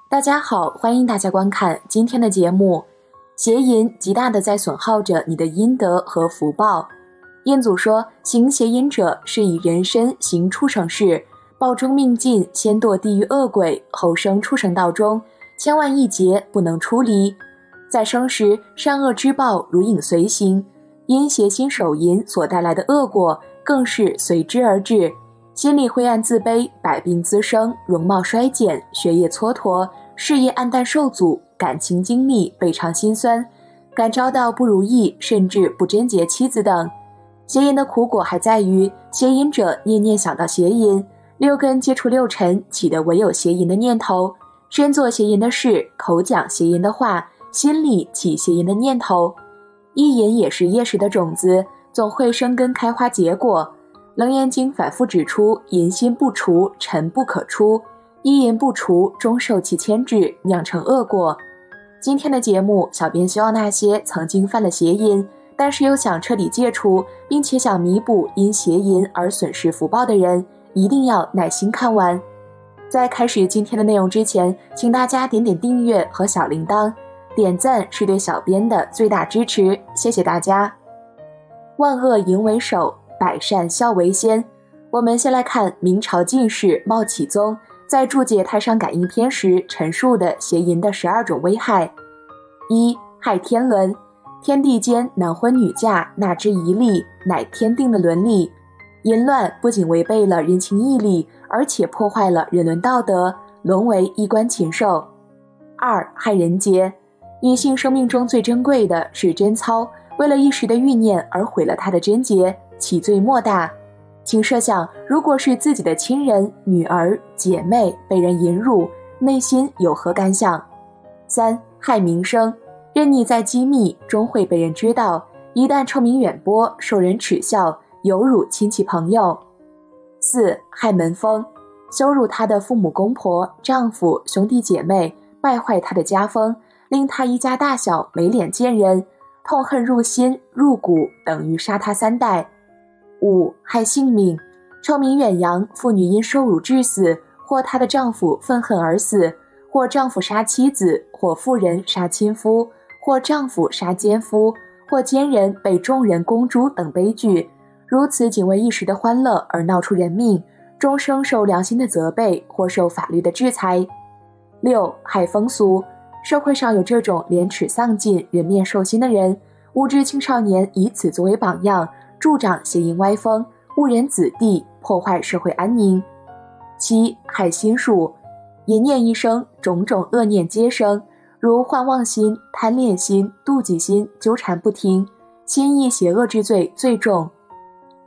大家好，欢迎大家观看今天的节目。邪淫极大地在损耗着你的阴德和福报。印祖说，行邪淫者是以人身行畜生事，报中命尽，先堕地狱恶鬼，后生畜生道中，千万亿劫不能出离。在生时，善恶之报如影随形，因邪心手淫所带来的恶果更是随之而至，心里灰暗自卑，百病滋生，容貌衰减，学业蹉跎，事业黯淡受阻，感情经历倍尝心酸，感遭到不如意，甚至不贞洁妻子等。邪淫的苦果还在于，邪淫者念念想到邪淫，六根接触六尘，起的唯有邪淫的念头，身做邪淫的事，口讲邪淫的话，心里起邪淫的念头。意淫也是业识的种子，总会生根开花结果。楞严经反复指出，淫心不除，尘不可出，一淫不除，终受其牵制，酿成恶果。今天的节目，小编希望那些曾经犯了邪淫，但是又想彻底戒除，并且想弥补因邪淫而损失福报的人，一定要耐心看完。在开始今天的内容之前，请大家点点订阅和小铃铛，点赞是对小编的最大支持，谢谢大家。万恶淫为首，百善孝为先。我们先来看明朝进士茂启宗在注解《太上感应篇》时陈述的邪淫的12种危害。一、害天伦，天地间男婚女嫁，纳之一例，乃天定的伦理。淫乱不仅违背了人情义理，而且破坏了人伦道德，沦为衣冠禽兽。二、害人节，女性生命中最珍贵的是贞操，为了一时的欲念而毁了她的贞洁，其罪莫大。请设想，如果是自己的亲人、女儿、姐妹被人淫辱，内心有何感想？三、害名声，任你再机密，终会被人知道，一旦臭名远播，受人耻笑，有辱亲戚朋友。四、害门风，羞辱他的父母公婆、丈夫、兄弟姐妹，败坏他的家风，令他一家大小没脸见人，痛恨入心入骨，等于杀他3代。五、害性命，臭名远扬，妇女因受辱致死，或她的丈夫愤恨而死，或丈夫杀妻子，或妇人杀亲夫，或丈夫杀奸夫，或奸人被众人公诸等悲剧，如此仅为一时的欢乐而闹出人命，终生受良心的责备，或受法律的制裁。六、害风俗，社会上有这种廉耻丧尽、人面兽心的人，无知青少年以此作为榜样，助长邪淫歪风，误人子弟，破坏社会安宁。七、害心术，淫念一生，种种恶念皆生，如幻妄心、贪恋心、妒忌心纠缠不停，心意邪恶之罪最重。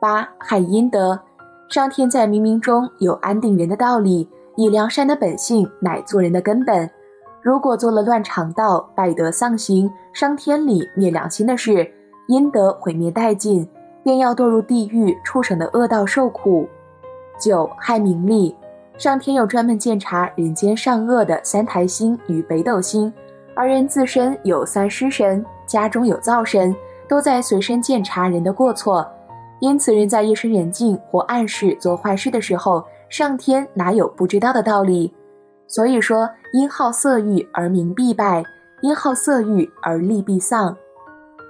八、害阴德，上天在冥冥中有安定人的道理，以良善的本性乃做人的根本，如果做了乱常道、败德丧行、伤天理、灭良心的事，阴德毁灭殆尽，便要堕入地狱畜生的恶道受苦。九、害名利，上天有专门检查人间善恶的3台星与北斗星，而人自身有3尸神，家中有灶神，都在随身检查人的过错，因此人在夜深人静或暗室做坏事的时候，上天哪有不知道的道理？所以说，因好色欲而名必败，因好色欲而利必丧。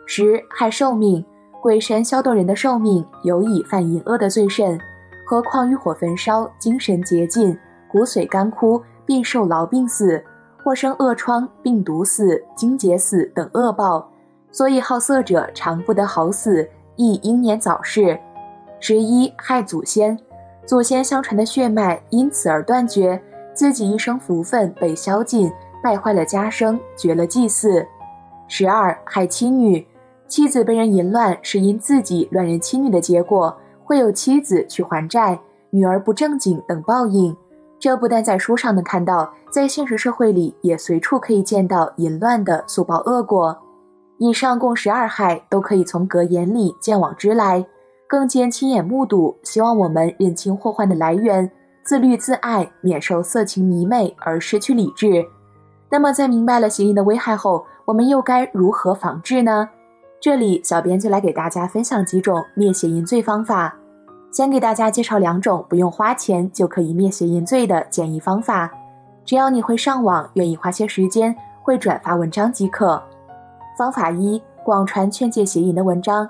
10、害寿命，鬼神消动人的寿命，尤以犯淫恶的最甚，何况欲火焚烧，精神竭尽，骨髓干枯，必受痨病死，或生恶疮、病毒死、精竭死等恶报，所以好色者常不得好死，亦英年早逝。11、害祖先，祖先相传的血脉因此而断绝，自己一生福分被消尽，败坏了家声，绝了祭祀。12、害妻女，妻子被人淫乱是因自己乱人妻女的结果，会有妻子去还债，女儿不正经等报应。这不但在书上能看到，在现实社会里也随处可以见到淫乱的速报恶果。以上共12害，都可以从格言里见往知来，更见亲眼目睹，希望我们认清祸患的来源，自律自爱，免受色情迷昧而失去理智。那么在明白了邪淫的危害后，我们又该如何防治呢？这里小编就来给大家分享几种灭邪淫罪方法。先给大家介绍2种不用花钱就可以灭邪淫罪的简易方法。只要你会上网，愿意花些时间，会转发文章即可。方法一，广传劝诫邪淫的文章。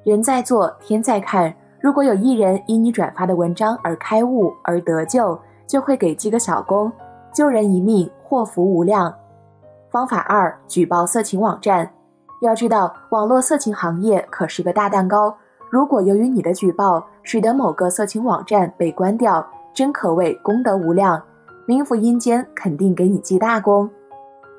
人在做，天在看，如果有一人因你转发的文章而开悟而得救，就会给记个小功，救人一命，祸福无量。方法二，举报色情网站。要知道，网络色情行业可是个大蛋糕，如果由于你的举报，使得某个色情网站被关掉，真可谓功德无量，冥府阴间肯定给你记大功。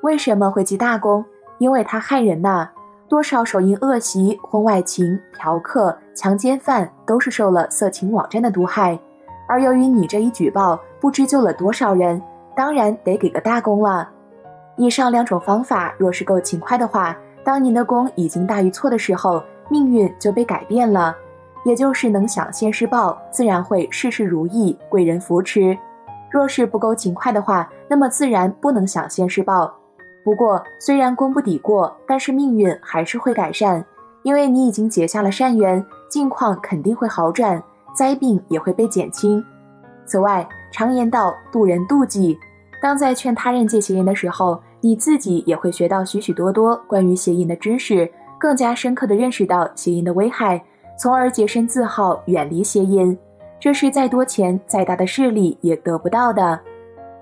为什么会记大功？因为它害人呐，多少手淫恶习、婚外情、嫖客、强奸犯都是受了色情网站的毒害，而由于你这一举报，不知救了多少人，当然得给个大功了。以上两种方法若是够勤快的话，当您的功已经大于错的时候，命运就被改变了，也就是能享现世报，自然会事事如意，贵人扶持。若是不够勤快的话，那么自然不能享现世报。不过虽然功不抵过，但是命运还是会改善，因为你已经结下了善缘，境况肯定会好转，灾病也会被减轻。此外，常言道，渡人渡己，当在劝他人戒邪淫的时候，你自己也会学到许许多多关于邪淫的知识，更加深刻地认识到邪淫的危害，从而洁身自好，远离邪淫。这是再多钱再大的势力也得不到的。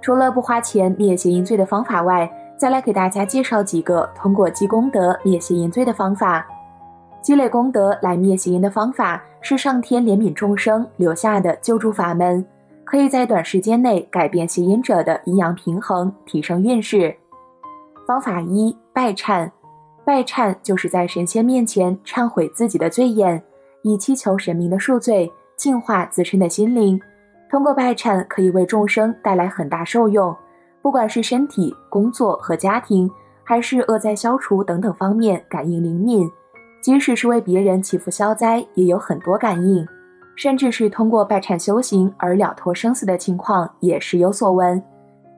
除了不花钱灭邪淫罪的方法外，再来给大家介绍几个通过积功德灭邪淫罪的方法。积累功德来灭邪淫的方法是上天怜悯众生留下的救助法门，可以在短时间内改变邪淫者的阴阳平衡，提升运势。方法一，拜忏。拜忏就是在神仙面前忏悔自己的罪业，以祈求神明的恕罪，净化自身的心灵。通过拜忏可以为众生带来很大受用，不管是身体、工作和家庭，还是恶灾消除等等方面感应灵敏，即使是为别人祈福消灾，也有很多感应，甚至是通过拜忏修行而了脱生死的情况也时有所闻。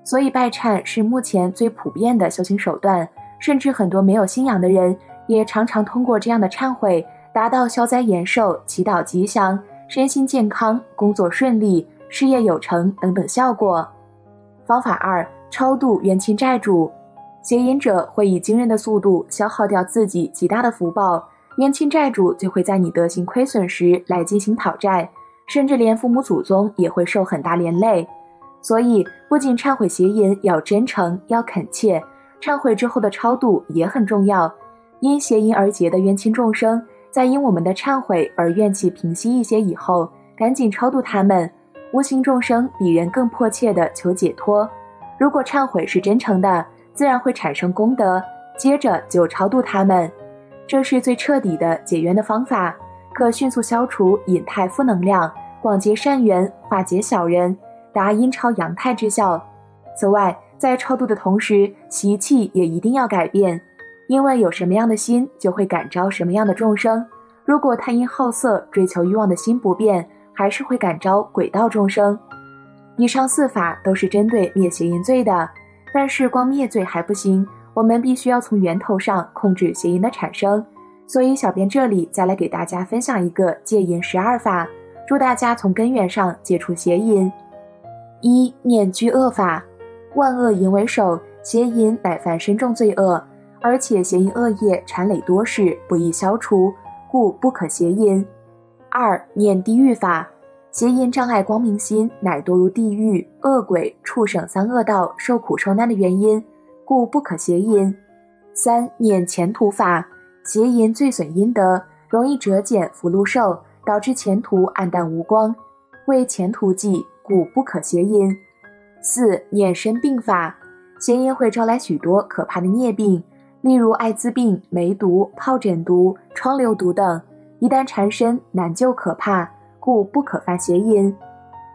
所以拜忏是目前最普遍的修行手段，甚至很多没有信仰的人也常常通过这样的忏悔达到消灾延寿、祈祷吉祥、身心健康、工作顺利、事业有成等等效果。方法二，超度冤亲债主。邪淫者会以惊人的速度消耗掉自己极大的福报，冤亲债主就会在你德行亏损时来进行讨债，甚至连父母祖宗也会受很大连累。所以不仅忏悔邪淫要真诚要恳切，忏悔之后的超度也很重要。因邪淫而结的冤亲众生，在因我们的忏悔而怨气平息一些以后，赶紧超度他们。无形众生比人更迫切地求解脱，如果忏悔是真诚的，自然会产生功德，接着就超度他们。这是最彻底的解冤的方法，可迅速消除隐态负能量，广结善缘，化解小人，达阴超阳泰之效。此外，在超度的同时，习气也一定要改变，因为有什么样的心，就会感召什么样的众生。如果贪淫好色、追求欲望的心不变，还是会感召鬼道众生。以上四法都是针对灭邪淫罪的，但是光灭罪还不行，我们必须要从源头上控制邪淫的产生。所以小编这里再来给大家分享一个戒淫12法，祝大家从根源上戒除邪淫。一、念居恶法。万恶淫为首，邪淫乃犯深重罪恶，而且邪淫恶业缠累多世，不易消除，故不可邪淫。二、念地狱法。邪淫障碍光明心，乃堕入地狱、恶鬼、畜生三恶道受苦受难的原因，故不可邪淫。三、念前途法。邪淫最损阴德，容易折减福禄寿，导致前途暗淡无光，为前途计，故不可邪淫。四、念身病法。邪淫会招来许多可怕的孽病，例如艾滋病、梅毒、疱疹毒、疮瘤毒等，一旦缠身，难救可怕，故不可犯邪淫。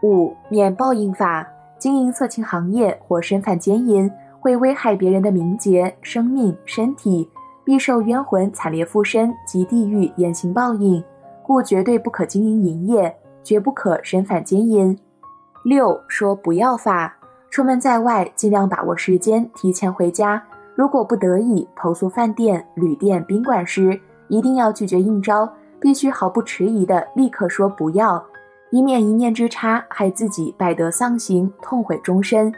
五、念报应法。经营色情行业或身犯奸淫，会危害别人的名节、生命、身体，必受冤魂惨烈附身及地狱严刑报应，故绝对不可经营淫业，绝不可身犯奸淫。六、说不要法。出门在外，尽量把握时间，提前回家。如果不得已投诉饭店、旅店、宾馆时，一定要拒绝应招，必须毫不迟疑地立刻说不要，以免一念之差害自己败德丧行，痛悔终身。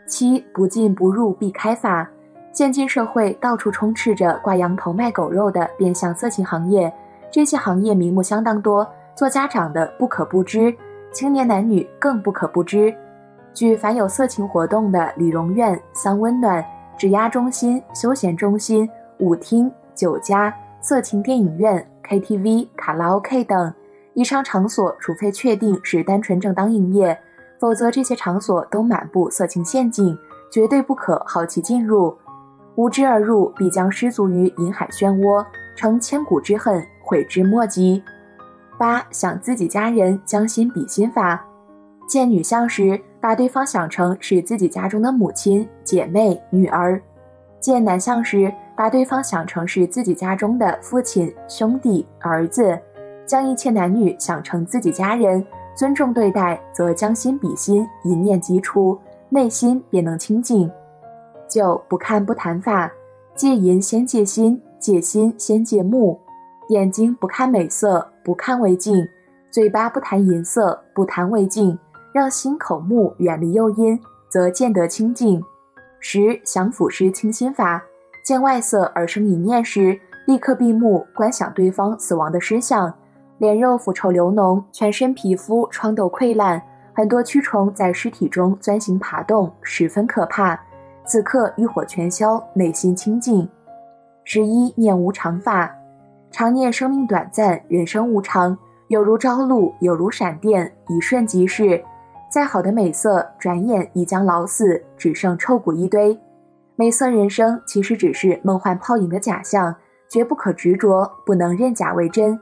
7. 不进不入必开法。现今社会到处充斥着挂羊头卖狗肉的变相色情行业，这些行业名目相当多，做家长的不可不知，青年男女更不可不知。据凡有色情活动的理容院、桑温暖、指压中心、休闲中心、舞厅、酒家、色情电影院、KTV、卡拉 OK 等以上场所，除非确定是单纯正当营业，否则这些场所都满布色情陷阱，绝对不可好奇进入。无知而入，必将失足于银海漩涡，成千古之恨，悔之莫及。8. 想自己家人将心比心法。见女相时，把对方想成是自己家中的母亲、姐妹、女儿；见男相时，把对方想成是自己家中的父亲、兄弟、儿子。将一切男女想成自己家人，尊重对待，则将心比心，一念即除，内心便能清净。9. 不看不谈法。戒淫先戒心，戒心先戒目。眼睛不看美色，不看为净；嘴巴不谈淫色，不谈为净。让心口目远离诱因，则见得清净。10. 降伏师清心法。见外色而生一念时，立刻闭目观想对方死亡的尸相，脸肉腐臭流脓，全身皮肤疮痘溃烂，很多蛆虫在尸体中钻行爬动，十分可怕。此刻欲火全消，内心清净。11. 念无常法。常念生命短暂，人生无常，有如朝露，有如闪电，一瞬即逝。再好的美色，转眼已将老死，只剩臭骨一堆。美色人生其实只是梦幻泡影的假象，绝不可执着，不能认假为真。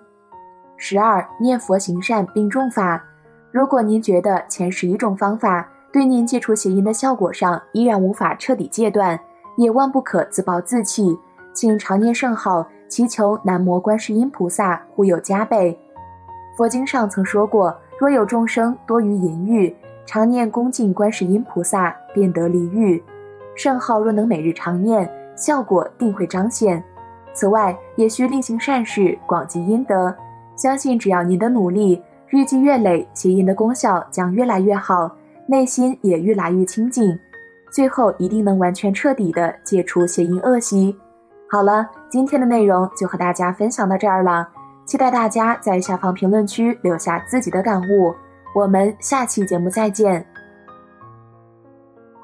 12. 念佛行善并重法。如果您觉得前11种方法对您戒除邪淫的效果上依然无法彻底戒断，也万不可自暴自弃，请常念圣号，祈求南无观世音菩萨护佑加倍。佛经上曾说过，若有众生多于淫欲，常念恭敬观世音菩萨，便得离欲。圣号若能每日常念，效果定会彰显。此外，也需另行善事，广积阴德。相信只要您的努力，日积月累，邪淫的功效将越来越好，内心也越来越清净，最后一定能完全彻底的戒除邪淫恶习。好了，今天的内容就和大家分享到这儿了，期待大家在下方评论区留下自己的感悟。我们下期节目再见。